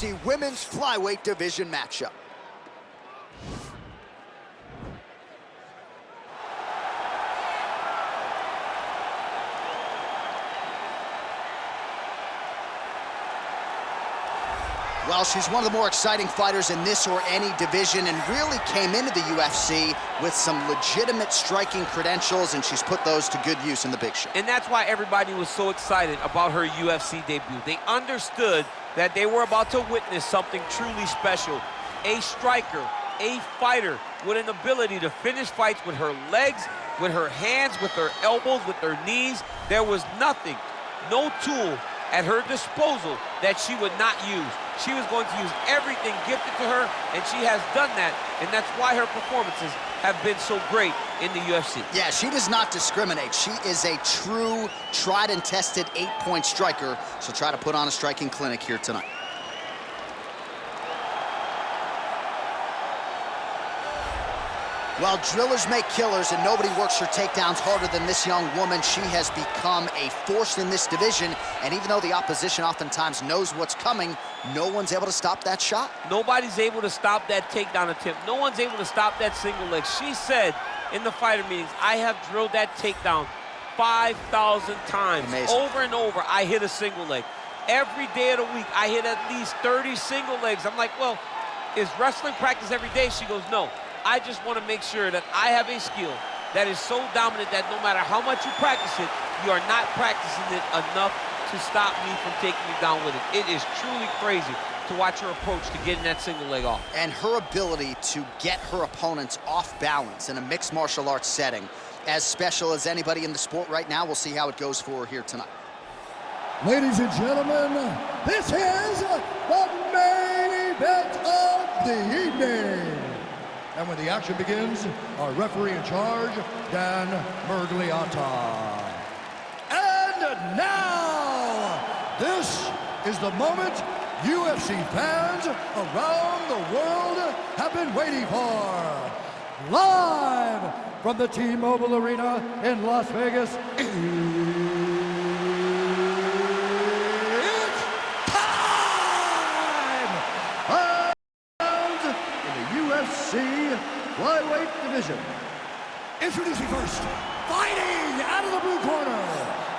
UFC Women's Flyweight Division matchup. Well, she's one of the more exciting fighters in this or any division and really came into the UFC with some legitimate striking credentials, and she's put those to good use in the big show. And that's why everybody was so excited about her UFC debut. They understood that they were about to witness something truly special. A striker, a fighter with an ability to finish fights with her legs, with her hands, with her elbows, with her knees. There was nothing, no tool at her disposal that she would not use. She was going to use everything gifted to her, and she has done that, and that's why her performances have been so great in the UFC. Yeah, she does not discriminate. She is a true, tried and tested 8-point striker. She'll try to put on a striking clinic here tonight. Well, drillers make killers, and nobody works her takedowns harder than this young woman. She has become a force in this division, and even though the opposition oftentimes knows what's coming, no one's able to stop that shot. Nobody's able to stop that takedown attempt. No one's able to stop that single leg. She said in the fighter meetings, I have drilled that takedown 5,000 times. Amazing. Over and over, I hit a single leg. Every day of the week, I hit at least 30 single legs. I'm like, well, is wrestling practice every day? She goes, no. I just want to make sure that I have a skill that is so dominant that no matter how much you practice it, you are not practicing it enough to stop me from taking you down with it. It is truly crazy to watch her approach to getting that single leg off. And her ability to get her opponents off balance in a mixed martial arts setting, as special as anybody in the sport right now. We'll see how it goes for her here tonight. Ladies and gentlemen, this is the main event of the evening. And when the action begins, our referee in charge, Dan Mergliata. And now, this is the moment UFC fans around the world have been waiting for. Live from the T-Mobile Arena in Las Vegas, it's time! In the UFC Flyweight Division. Introducing first, fighting out of the blue corner.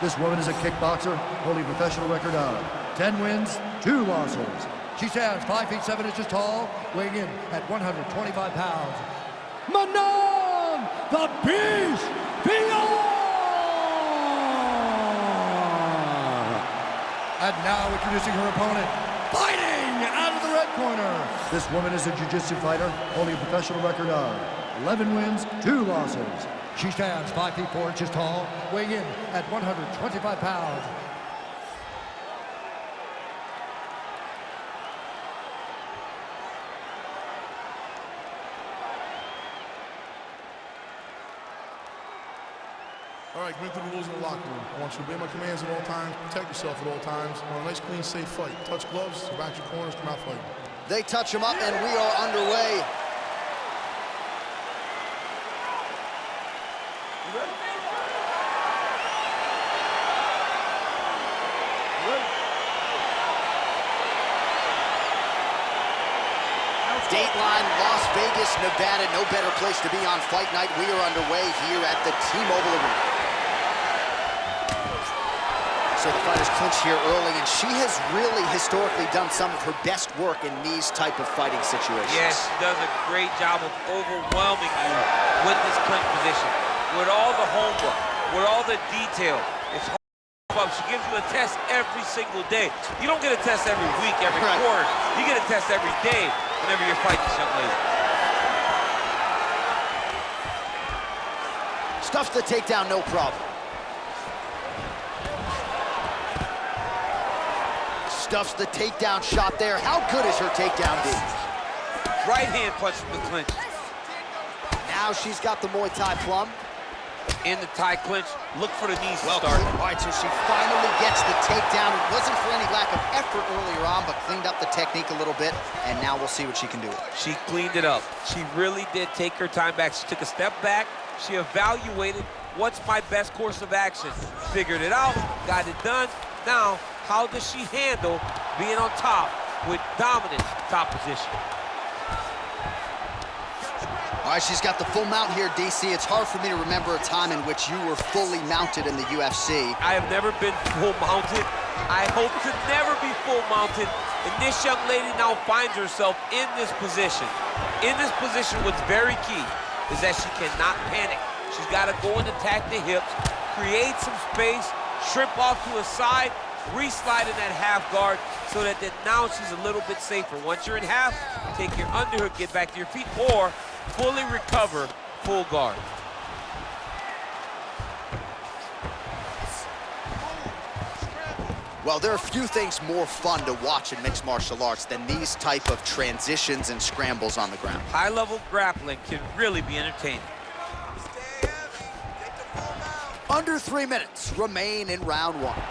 This woman is a kickboxer, holding a professional record of 10 wins, 2 losses. She stands 5 feet 7 inches tall, weighing in at 125 pounds. Manon, the Beast Fiorot! And now introducing her opponent, fighting out of the red corner. This woman is a jiu-jitsu fighter, holding a professional record of 11 wins, 2 losses. She stands 5 feet 4 inches tall, weighing in at 125 pounds. All right, going through the rules in the locker room. I want you to obey my commands at all times, protect yourself at all times. I want a nice, clean, safe fight. Touch gloves, back your corners, come out fighting. They touch him up, and we are underway. Dateline, Las Vegas, Nevada. No better place to be on fight night. We are underway here at the T-Mobile Arena. So the fighters clinch here early, and she has really historically done some of her best work in these type of fighting situations. Yes, she does a great job of overwhelming you with this clinch position. With all the homework, with all the detail, it's hard. She gives you a test every single day. You don't get a test every week, every quarter. You get a test every day whenever you're fighting this young lady. Stuffs the takedown, no problem. Stuffs the takedown shot there. How good is her takedown, D? Right hand punch from the clinch. Now she's got the Muay Thai plum. In the Thai clinch, look for the knees to start. All right, so she finally gets the takedown. It wasn't for any lack of effort earlier on, but cleaned up the technique a little bit, and now we'll see what she can do. She cleaned it up. She really did take her time back. She took a step back. She evaluated what's my best course of action. Figured it out, got it done. Now, how does she handle being on top with dominant top position. All right, she's got the full mount here, DC. It's hard for me to remember a time in which you were fully mounted in the UFC. I have never been full mounted. I hope to never be full mounted. And this young lady now finds herself in this position. In this position, what's very key is that she cannot panic. She's got to go and attack the hips, create some space, shrimp off to a side, re-slide in that half guard so that then now she's a little bit safer. Once you're in half, take your underhook, get back to your feet, or fully recover, full guard. Well, there are few things more fun to watch in mixed martial arts than these type of transitions and scrambles on the ground. High-level grappling can really be entertaining. Under 3 minutes remain in round one.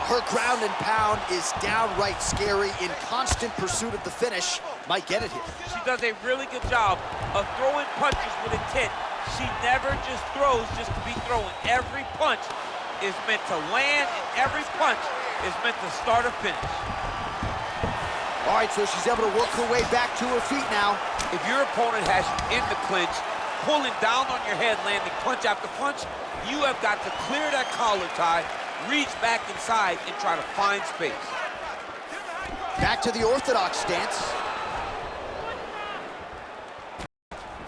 Her ground and pound is downright scary, in constant pursuit of the finish. Might get it here. She does a really good job of throwing punches with intent. She never just throws just to be throwing. Every punch is meant to land, and every punch is meant to start or finish. All right, so she's able to work her way back to her feet now. If your opponent has you in the clinch, pulling down on your head, landing punch after punch, you have got to clear that collar tie, reach back inside, and try to find space. Back to the orthodox stance.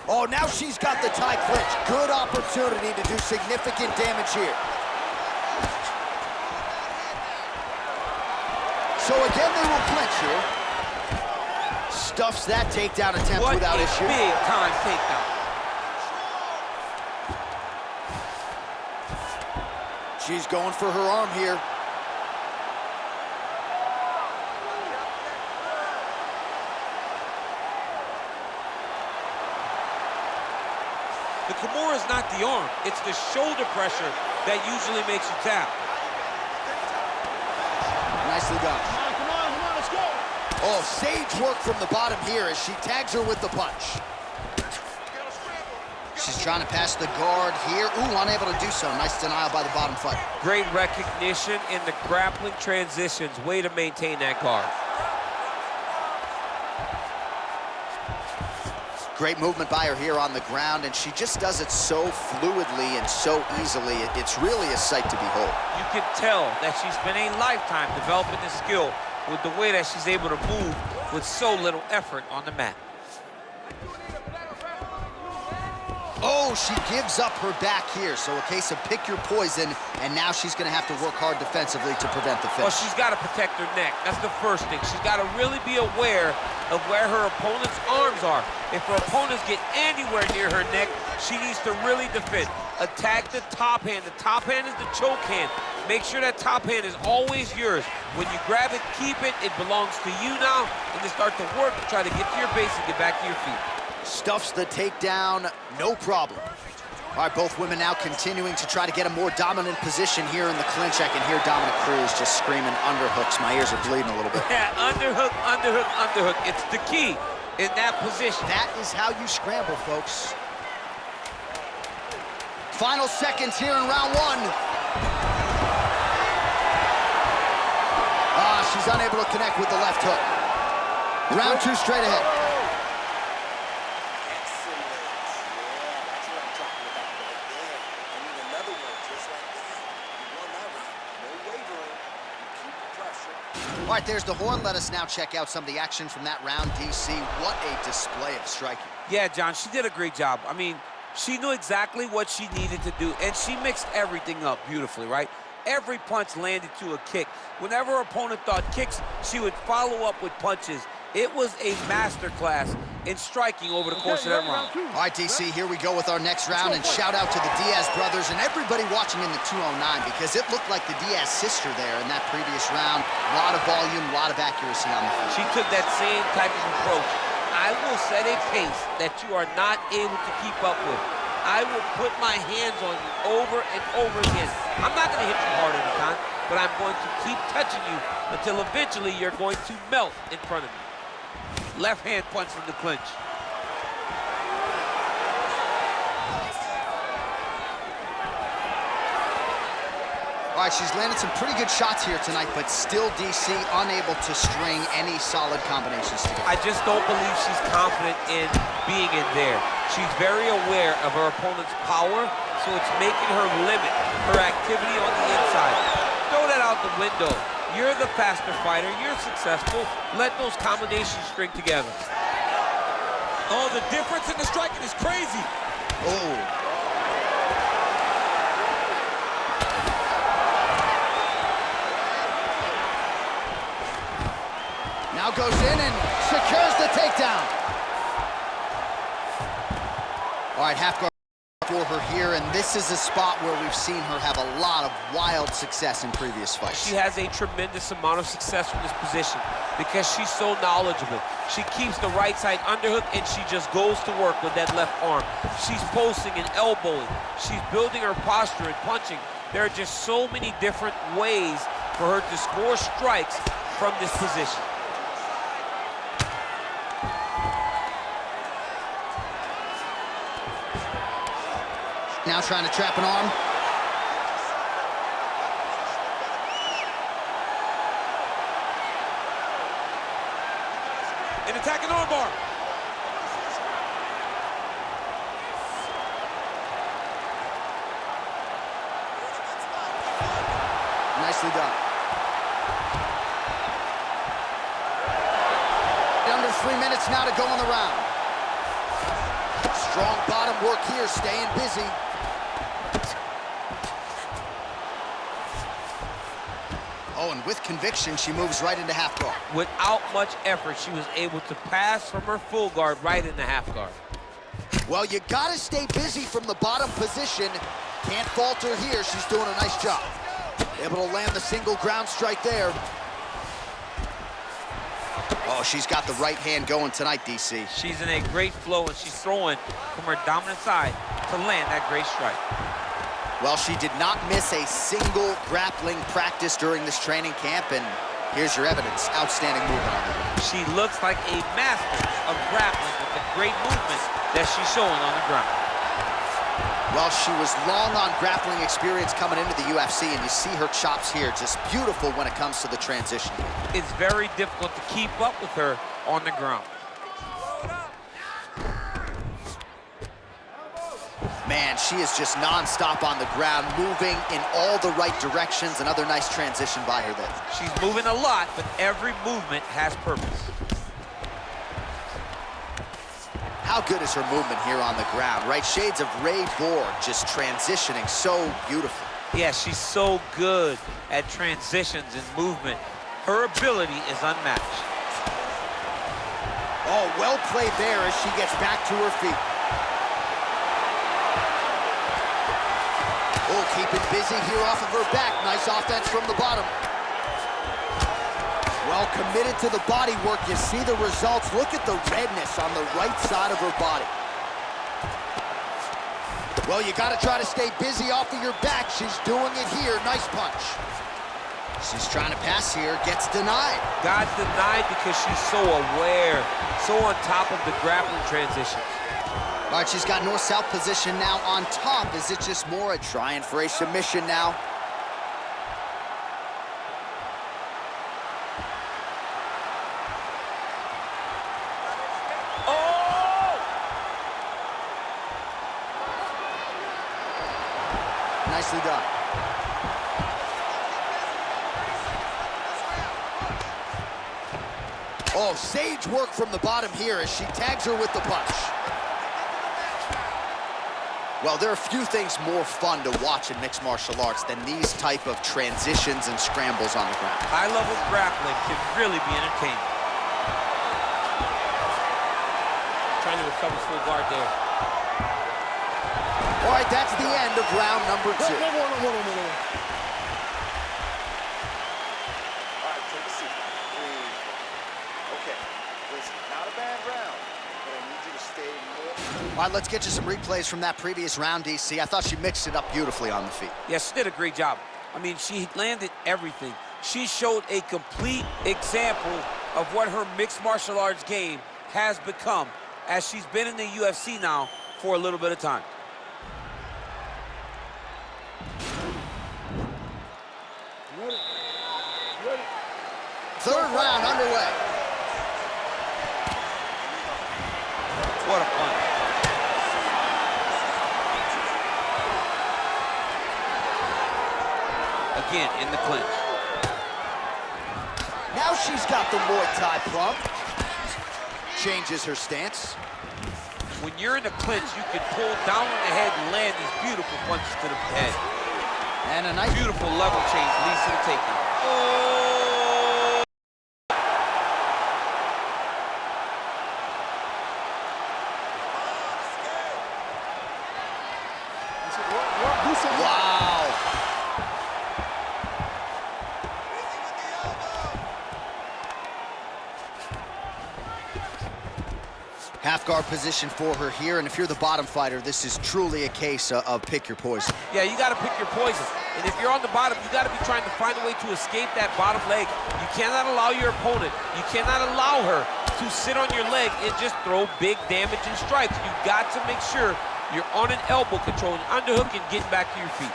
Oh, now she's got the tie clinch. Good opportunity to do significant damage here. So again, they will clinch here. Stuffs that takedown attempt without issue. Big time takedown. She's going for her arm here. The Kimura is not the arm, it's the shoulder pressure that usually makes you tap. Nicely done. Come on, let's go. Oh, sage work from the bottom here as she tags her with the punch. She's trying to pass the guard here. Ooh, unable to do so. Nice denial by the bottom fighter. Great recognition in the grappling transitions. Way to maintain that guard. Great movement by her here on the ground, and she just does it so fluidly and so easily. It's really a sight to behold. You can tell that she's been a lifetime developing this skill with the way that she's able to move with so little effort on the mat. Oh, she gives up her back here. So a case of pick your poison, and now she's going to have to work hard defensively to prevent the finish. Well, she's got to protect her neck. That's the first thing. She's got to really be aware of where her opponent's arms are. If her opponents get anywhere near her neck, she needs to really defend. Attack the top hand. The top hand is the choke hand. Make sure that top hand is always yours. When you grab it, keep it. It belongs to you now, and then start to work to try to get to your base and get back to your feet. Stuffs the takedown, no problem. All right, both women now continuing to try to get a more dominant position here in the clinch. I can hear Dominic Cruz just screaming underhooks. My ears are bleeding a little bit. Yeah, underhook, underhook, underhook. It's the key in that position. That is how you scramble, folks. Final seconds here in round one. She's unable to connect with the left hook. Round two straight ahead. All right, there's the horn. Let us now check out some of the action from that round, DC. What a display of striking. Yeah, John, she did a great job. I mean, she knew exactly what she needed to do, and she mixed everything up beautifully, right? Every punch landed to a kick. Whenever her opponent thought kicks, she would follow up with punches. It was a masterclass in striking over the course of that round. All right, DC, here we go with our next round, and shout out to the Diaz brothers and everybody watching in the 209, because it looked like the Diaz sister there in that previous round. A lot of volume, a lot of accuracy on the feet. She took that same type of approach. I will set a pace that you are not able to keep up with. I will put my hands on you over and over again. I'm not going to hit you hard every time, but I'm going to keep touching you until eventually you're going to melt in front of me. Left hand punch from the clinch. All right, she's landed some pretty good shots here tonight, but still, DC, unable to string any solid combinations together. I just don't believe she's confident in being in there. She's very aware of her opponent's power, so it's making her limit her activity on the inside. Throw that out the window. You're the faster fighter. You're successful. Let those combinations string together. Oh, the difference in the striking is crazy. Oh. Now goes in and secures the takedown. All right, half guard for her here, and this is a spot where we've seen her have a lot of wild success in previous fights. She has a tremendous amount of success from this position because she's so knowledgeable. She keeps the right side underhook, and she just goes to work with that left arm. She's posting and elbowing. She's building her posture and punching. There are just so many different ways for her to score strikes from this position. Now trying to trap an arm. An attacking armbar. Nicely done. Under 3 minutes now to go in the round. Strong bottom work here, staying busy. Oh, and with conviction, she moves right into half guard. Without much effort, she was able to pass from her full guard right into half guard. Well, you gotta stay busy from the bottom position. Can't falter here. She's doing a nice job. Able to land the single ground strike there. Oh, she's got the right hand going tonight, DC. She's in a great flow, and she's throwing from her dominant side to land that great strike. Well, she did not miss a single grappling practice during this training camp, and here's your evidence. Outstanding movement on the ground. She looks like a master of grappling with the great movement that she's showing on the ground. Well, she was long on grappling experience coming into the UFC, and you see her chops here, just beautiful when it comes to the transition. It's very difficult to keep up with her on the ground. Man, she is just nonstop on the ground, moving in all the right directions. Another nice transition by her there. She's moving a lot, but every movement has purpose. How good is her movement here on the ground, right? Shades of Ray Borg, just transitioning so beautiful. Yeah, she's so good at transitions and movement. Her ability is unmatched. Oh, well played there as she gets back to her feet. Oh, keeping busy here off of her back. Nice offense from the bottom. Well committed to the body work. You see the results. Look at the redness on the right side of her body. Well, you got to try to stay busy off of your back. She's doing it here. Nice punch. She's trying to pass here. Gets denied. Got denied because she's so aware, so on top of the grappling transitions. All right, she's got north-south position now on top. Is it just more a trying for a submission now? Oh! Nicely done. Oh, sage work from the bottom here as she tags her with the punch. Well, there are few things more fun to watch in mixed martial arts than these type of transitions and scrambles on the ground. High-level grappling can really be entertaining. Trying to recover full guard there. All right, that's the end of round number 2. No. All right, take a seat. Breathe. Okay, listen, not a bad round, but I need you to stay more. All right, let's get you some replays from that previous round, DC. I thought she mixed it up beautifully on the feet. Yes, she did a great job. I mean, she landed everything. She showed a complete example of what her mixed martial arts game has become as she's been in the UFC now for a little bit of time. Third round underway. What a punch. Again, in the clinch. Now she's got the Muay Thai plump. Changes her stance. When you're in the clinch, you can pull down on the head and land these beautiful punches to the head. And a nice Beautiful level change leads to the takedown. Oh! Wow. Half guard position for her here, and if you're the bottom fighter, this is truly a case of pick your poison. Yeah, you got to pick your poison. And if you're on the bottom, you got to be trying to find a way to escape that bottom leg. You cannot allow your opponent, you cannot allow her to sit on your leg and just throw big damaging strikes. You've got to make sure you're on an elbow controlling, underhook, and getting back to your feet.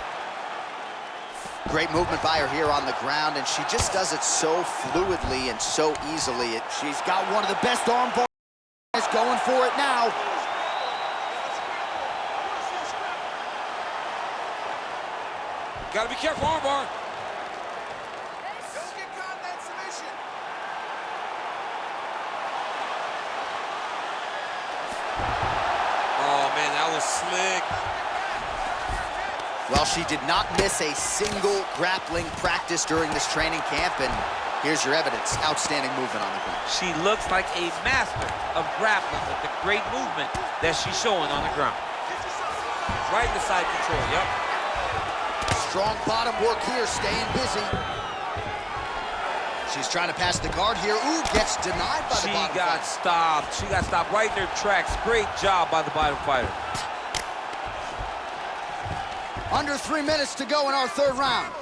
Great movement by her here on the ground, and she just does it so fluidly and so easily. She's got one of the best arm bars. Is going for it now. Gotta be careful, armbar. Don't get caught in that submission. Oh, man, that was slick. Well, she did not miss a single grappling practice during this training camp, and here's your evidence. Outstanding movement on the ground. She looks like a master of grappling with the great movement that she's showing on the ground. Right in the side control, yep. Strong bottom work here, staying busy. She's trying to pass the guard here. Ooh, gets denied by the bottom She got stopped. She got stopped right in her tracks. Great job by the bottom fighter. Under 3 minutes to go in our third round.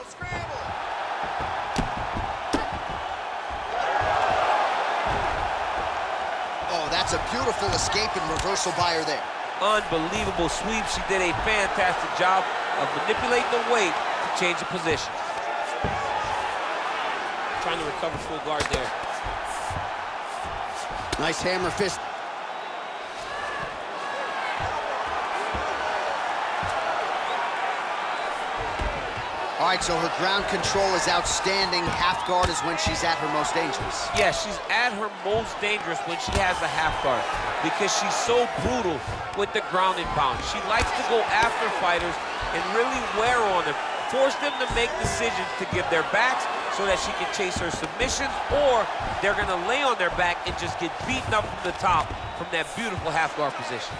Oh, that's a beautiful escape and reversal by her there. Unbelievable sweep. She did a fantastic job of manipulating the weight to change the position. Trying to recover full guard there. Nice hammer fist. All right, so her ground control is outstanding. Half guard is when she's at her most dangerous. Yeah, she's at her most dangerous when she has a half guard because she's so brutal with the ground and pound. She likes to go after fighters and really wear on them, force them to make decisions to give their backs so that she can chase her submissions, or they're gonna lay on their back and just get beaten up from the top from that beautiful half guard position.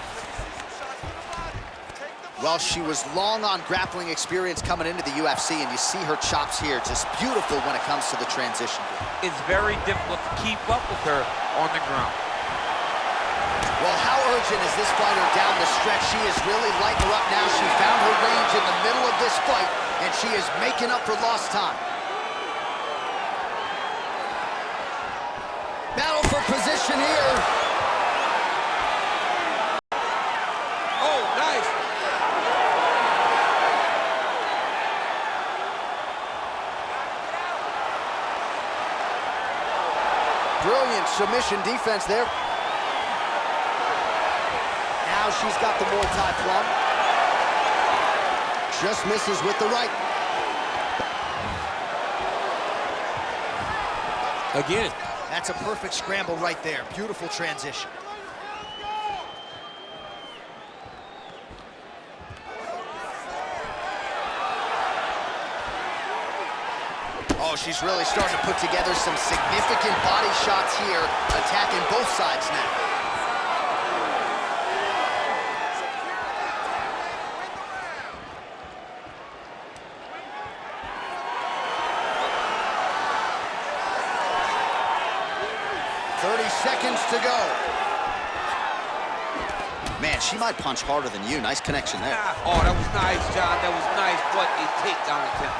Well, she was long on grappling experience coming into the UFC, and you see her chops here, just beautiful when it comes to the transition. It's very difficult to keep up with her on the ground. Well, how urgent is this fighter down the stretch? She is really lighting her up now. She found her range in the middle of this fight, and she is making up for lost time. Battle for position here. Oh, nice. Brilliant submission defense there. Now she's got the Muay Thai plumb. Just misses with the right. Again. That's a perfect scramble right there. Beautiful transition. Oh, she's really starting to put together some significant body shots here, attacking both sides now. Seconds to go. Man, she might punch harder than you. Nice connection there. Oh, that was nice, John. That was nice. What a takedown attempt.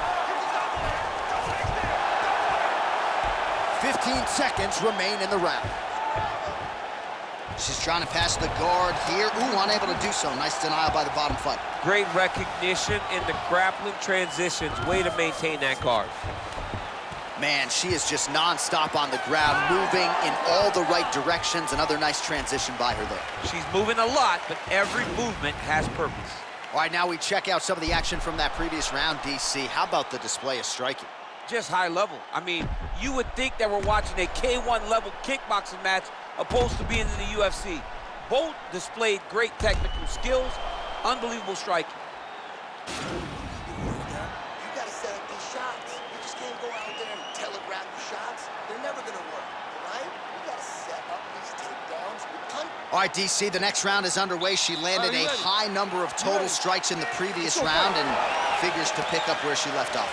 15 seconds remain in the round. She's trying to pass the guard here. Ooh, unable to do so. Nice denial by the bottom fighter. Great recognition in the grappling transitions. Way to maintain that guard. Man, she is just nonstop on the ground, moving in all the right directions. Another nice transition by her there. She's moving a lot, but every movement has purpose. All right, now we check out some of the action from that previous round, DC. How about the display of striking? Just high level. I mean, you would think that we're watching a K1 level kickboxing match opposed to being in the UFC. Both displayed great technical skills, unbelievable striking. You gotta set up these shots. You just can't go out there and telegraph the shots. They're never gonna work, right? You gotta set up these takedowns. All right, DC, the next round is underway. She landed a high number of total strikes in the previous round and figures to pick up where she left off.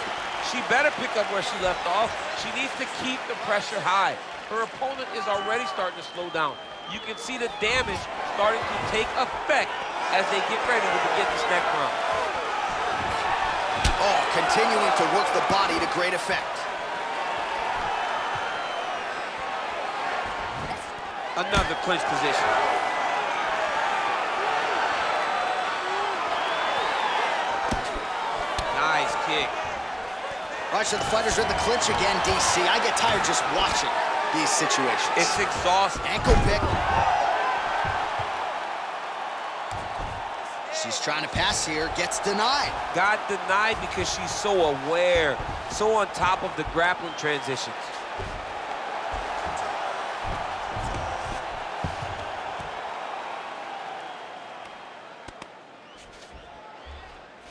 She better pick up where she left off. She needs to keep the pressure high. Her opponent is already starting to slow down. You can see the damage starting to take effect as they get ready to begin this next round. Oh, continuing to work the body to great effect. Another clinch position. Nice kick. All right, so the fighters are in the clinch again, DC. I get tired just watching these situations. It's exhausting. Ankle pick. She's trying to pass here, gets denied. Got denied because she's so aware, so on top of the grappling transitions.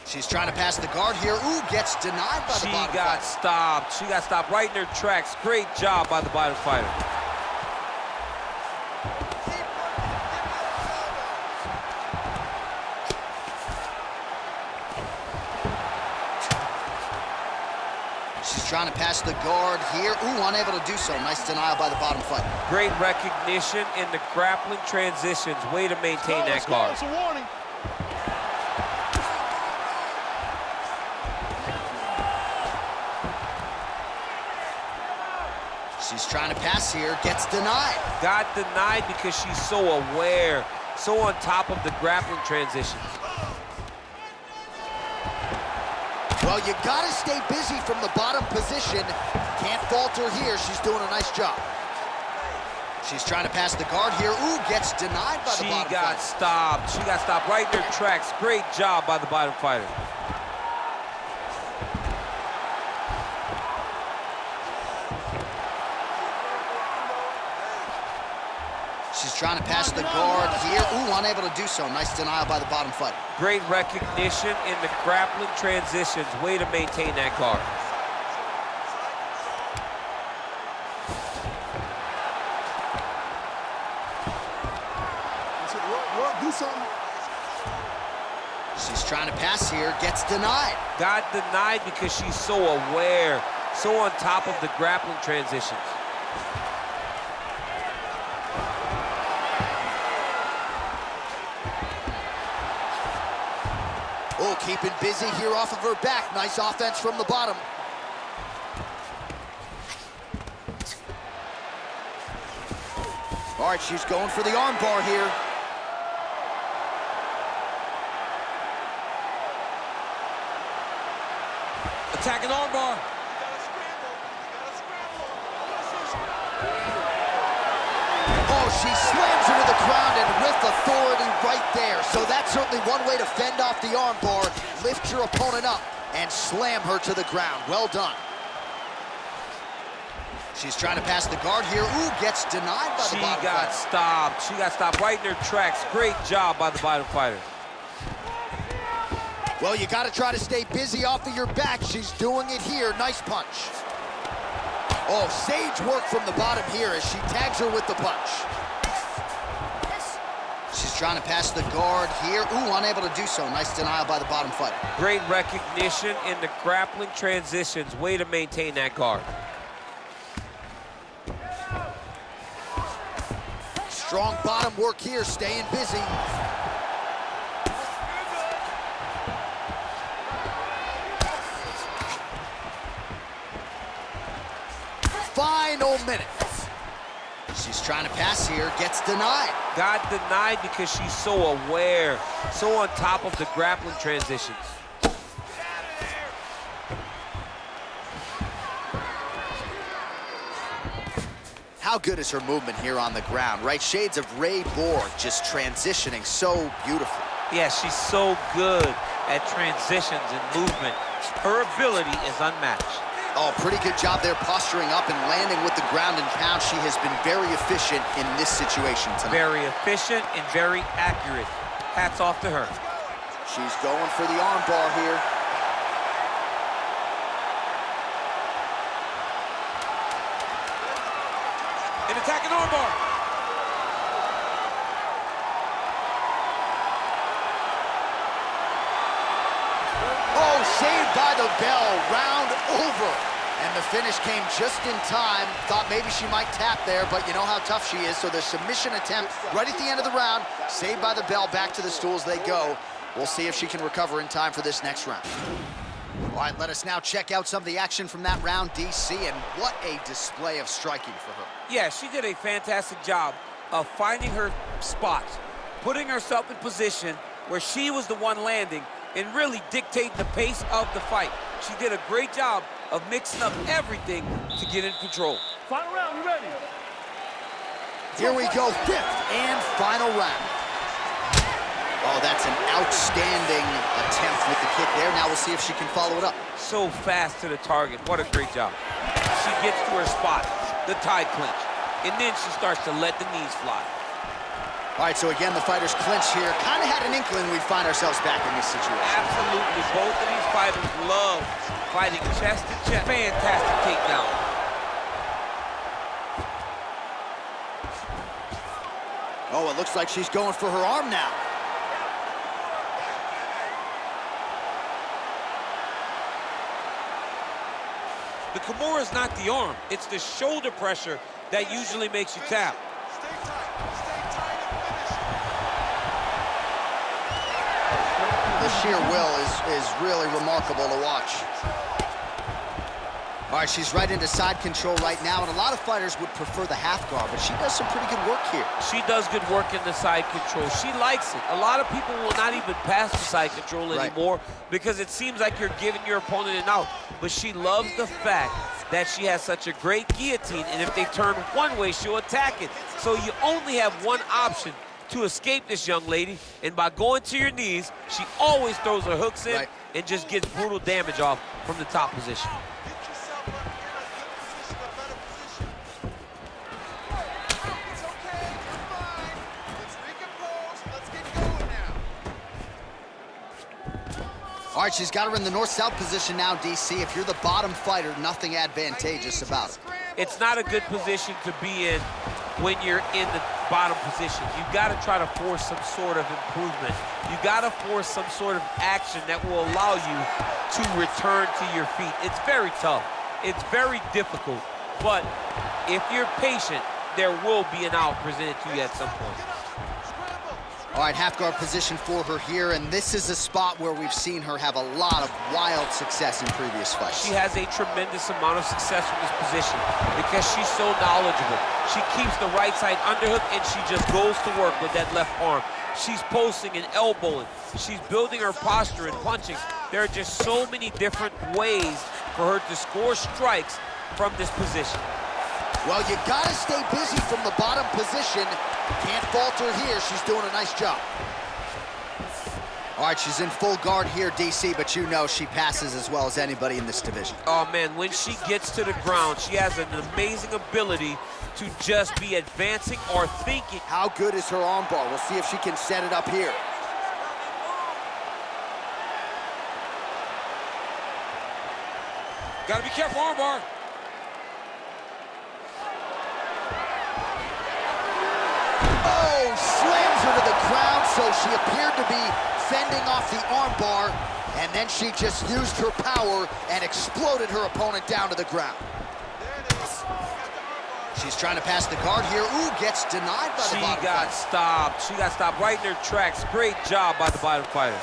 She's trying to pass the guard here. Ooh, gets denied by the bottom She got stopped. She got stopped right in her tracks. Great job by the bottom fighter. She's trying to pass the guard here. Ooh, unable to do so. Nice denial by the bottom fighter. Great recognition in the grappling transitions. Way to maintain that guard. It's a warning. She's trying to pass here, gets denied. Got denied because she's so aware, so on top of the grappling transitions. Well, you gotta stay busy from the bottom position. Can't falter here. She's doing a nice job. She's trying to pass the guard here. Ooh, gets denied by the bottom fighter. She got stopped. She got stopped right in her tracks. Great job by the bottom fighter. She's trying to pass the guard here. Ooh, unable to do so. Nice denial by the bottom fighter. Great recognition in the grappling transitions. Way to maintain that guard. Do something. She's trying to pass here, gets denied. Got denied because she's so aware, so on top of the grappling transitions. Oh, keeping busy here off of her back. Nice offense from the bottom. All right, she's going for the arm bar here. Attacking armbar. Oh, she slams her to the ground and with authority right there. So that's certainly one way to fend off the arm bar. Lift your opponent up and slam her to the ground. Well done. She's trying to pass the guard here. Ooh, gets denied by the bottom fighter. She got stopped. She got stopped right in her tracks. Great job by the bottom fighter. Well, you got to try to stay busy off of your back. She's doing it here. Nice punch. Oh, sage work from the bottom here as she tags her with the punch. She's trying to pass the guard here. Ooh, unable to do so. Nice denial by the bottom fighter. Great recognition in the grappling transitions. Way to maintain that guard. Strong bottom work here, staying busy. Final minute. She's trying to pass here, gets denied. Got denied because she's so aware, so on top of the grappling transitions. How good is her movement here on the ground, right? Shades of Ray Borg, just transitioning so beautifully. Yeah, she's so good at transitions and movement. Her ability is unmatched. Oh, pretty good job there posturing up and landing with the ground and pound. She has been very efficient in this situation tonight. Very efficient and very accurate. Hats off to her. She's going for the arm bar here. An attacking armbar. Oh, saved by the bell, round over. And the finish came just in time. Thought maybe she might tap there, but you know how tough she is. So the submission attempt right at the end of the round, saved by the bell, back to the stools they go. We'll see if she can recover in time for this next round. All right, let us now check out some of the action from that round, DC, and what a display of striking for her. Yeah, she did a fantastic job of finding her spots, putting herself in position where she was the one landing and really dictate the pace of the fight. She did a great job of mixing up everything to get in control. Final round, you ready? Here we go, fifth and final round. Oh, that's an outstanding attempt with the kick there. Now we'll see if she can follow it up. So fast to the target. What a great job. She gets to her spot, the tie clinch, and then she starts to let the knees fly. All right, so again, the fighters clinch here. Kind of had an inkling we'd find ourselves back in this situation. Absolutely. Both of these fighters love fighting chest to chest. Fantastic takedown. Oh, it looks like she's going for her arm now. The Kimura is not the arm. It's the shoulder pressure that usually makes you tap. Stay tight and finish. The sheer will is really remarkable to watch. All right, she's right into side control right now, and a lot of fighters would prefer the half guard, but she does some pretty good work here. She does good work in the side control. She likes it. A lot of people will not even pass the side control anymore because it seems like you're giving your opponent an out. But she loves the fact that she has such a great guillotine, and if they turn one way, she'll attack it. So you only have one option to escape this young lady, and by going to your knees, she always throws her hooks in and just gets brutal damage off from the top position. All right, she's got her in the north-south position now, DC. If you're the bottom fighter, nothing advantageous about it. It's not a good position to be in when you're in the bottom position. You've got to try to force some sort of improvement. You've got to force some sort of action that will allow you to return to your feet. It's very tough. It's very difficult. But if you're patient, there will be an out presented to you at some point. All right, half guard position for her here, and this is a spot where we've seen her have a lot of wild success in previous fights. She has a tremendous amount of success from this position because she's so knowledgeable. She keeps the right side underhook, and she just goes to work with that left arm. She's posting and elbowing. She's building her posture and punching. There are just so many different ways for her to score strikes from this position. Well, you gotta stay busy from the bottom position. Can't falter here. She's doing a nice job. All right, she's in full guard here, DC, but you know she passes as well as anybody in this division. Oh, man, when she gets to the ground, she has an amazing ability to just be advancing or thinking. How good is her arm bar? We'll see if she can set it up here. Gotta be careful, armbar. Oh, slams her to the ground, so she appeared to be fending off the armbar, and then she just used her power and exploded her opponent down to the ground. She's trying to pass the guard here. Ooh, gets denied by the bottom fighter. Stopped. She got stopped right in her tracks. Great job by the bottom fighter.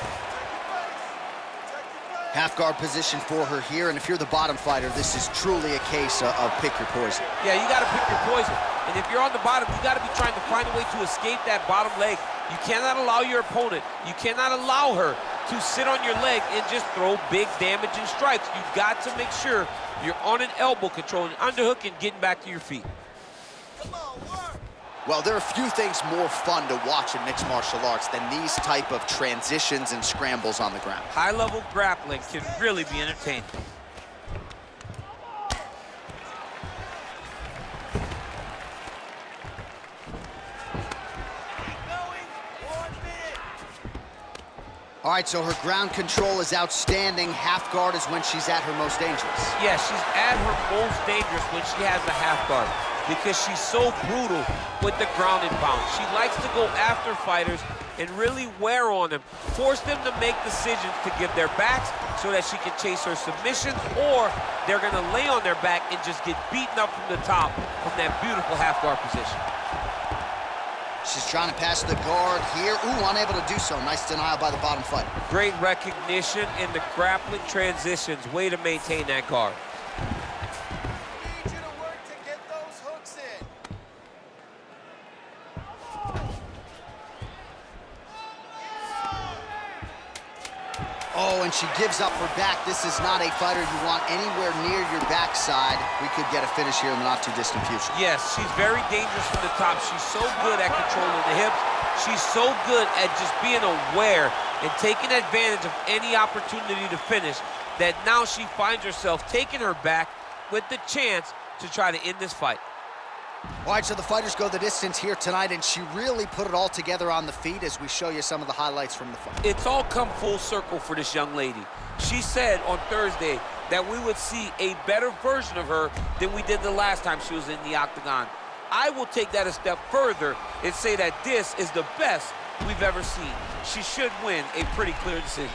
Half guard position for her here, and if you're the bottom fighter, this is truly a case of pick your poison. Yeah, you got to pick your poison. And if you're on the bottom, you got to be trying to find a way to escape that bottom leg. You cannot allow your opponent, you cannot allow her to sit on your leg and just throw big damaging strikes. You've got to make sure you're on an elbow control, an underhook, and getting back to your feet. Well, there are a few things more fun to watch in mixed martial arts than these type of transitions and scrambles on the ground. High-level grappling can really be entertaining. All right, so her ground control is outstanding. Half guard is when she's at her most dangerous. Yeah, she's at her most dangerous when she has a half guard because she's so brutal with the ground and pound. She likes to go after fighters and really wear on them, force them to make decisions to give their backs so that she can chase her submissions, or they're gonna lay on their back and just get beaten up from the top from that beautiful half guard position. She's trying to pass the guard here. Ooh, unable to do so. Nice denial by the bottom fighter. Great recognition in the grappling transitions. Way to maintain that guard. I need you to work to get those hooks in. Oh, and she gives up her back. This is not a fighter you want anywhere near your backside. We could get a finish here in the not-too-distant future. Yes, she's very dangerous from the top. She's so good at controlling the hips. She's so good at just being aware and taking advantage of any opportunity to finish that now she finds herself taking her back with the chance to try to end this fight. All right, so the fighters go the distance here tonight, and she really put it all together on the feet as we show you some of the highlights from the fight. It's all come full circle for this young lady. She said on Thursday that we would see a better version of her than we did the last time she was in the octagon. I will take that a step further and say that this is the best we've ever seen. She should win a pretty clear decision.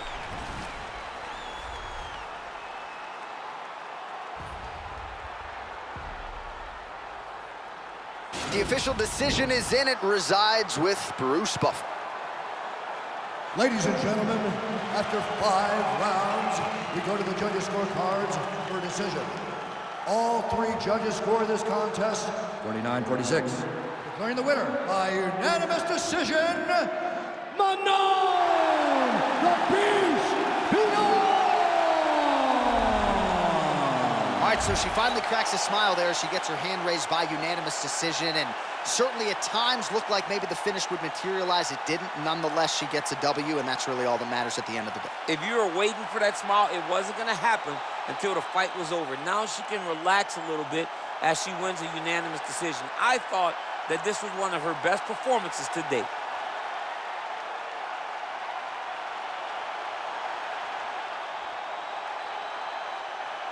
The official decision is in. It resides with Bruce Buffer. Ladies and gentlemen, after 5 rounds, we go to the judges' scorecards for a decision. All 3 judges score this contest 49-46. Declaring the winner by unanimous decision, Manon Fiorot! All right, so she finally cracks a smile there. She gets her hand raised by unanimous decision, and certainly at times looked like maybe the finish would materialize. It didn't. Nonetheless, she gets a W, and that's really all that matters at the end of the day. If you were waiting for that smile, it wasn't going to happen until the fight was over. Now she can relax a little bit as she wins a unanimous decision. I thought that this was one of her best performances to date.